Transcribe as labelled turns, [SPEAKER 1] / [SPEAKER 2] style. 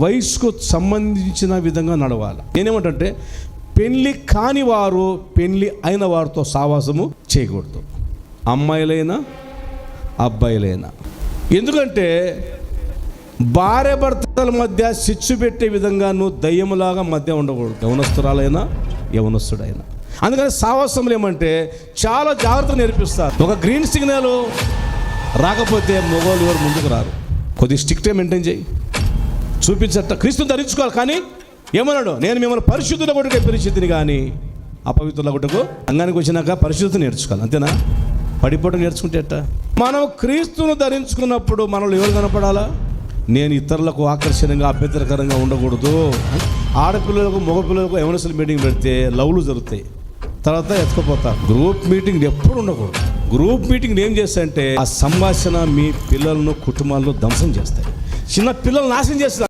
[SPEAKER 1] వయసుకు సంబంధించిన విధంగా నడవాలి. నేనేమంటే పెళ్ళి కాని వారు పెళ్ళి అయిన వారితో సావాసము చేయకూడదు, అమ్మాయిలైనా అబ్బాయిలైనా. ఎందుకంటే భార్య భర్తల మధ్య చిచ్చు పెట్టే విధంగా నువ్వు దయ్యములాగా మధ్య ఉండకూడదు, యవనస్తురాలైనా యవనస్తుడైనా. అందుకని సావాసములు ఏమంటే చాలా జాగ్రత్తగా నేర్పిస్తారు. ఒక గ్రీన్ సిగ్నల్ రాకపోతే మగవాళ్ళు ఎవరు ముందుకు రారు. కొద్దిగా స్ట్రిక్ట్గా మెయింటైన్ చేయి, చూపించట. క్రీస్తుని ధరించుకోవాలి, కానీ ఏమన్నాడు, నేను మిమ్మల్ని పరిశుద్ధుల కొట్టుకే పరిశుద్ధిని కానీ అపవిత్రుల కొట్టుకు. అంగానికి వచ్చినాక పరిశుద్ధత నేర్చుకోవాలి, అంతేనా? పడిపోవడం నేర్చుకుంటే ఎట్టా? మనం క్రీస్తును ధరించుకున్నప్పుడు మనలో ఎవరు కనపడాలా? నేను ఇతరులకు ఆకర్షణంగా అభ్యంతరకరంగా ఉండకూడదు. ఆడపిల్లలకు మగపిల్లలకు యవనస్తుల మీటింగ్ పెడితే లవ్లు జరుగుతాయి, తర్వాత ఎత్తుకుపోతారు. గ్రూప్ మీటింగ్ ఎప్పుడు ఉండకూడదు. గ్రూప్ మీటింగ్ ఏం చేస్తాయంటే ఆ సంభాషణ మీ పిల్లలను కుటుంబాలను ధ్వంసం చేస్తాయి, చిన్న పిల్లలు నాశనం చేస్తారు.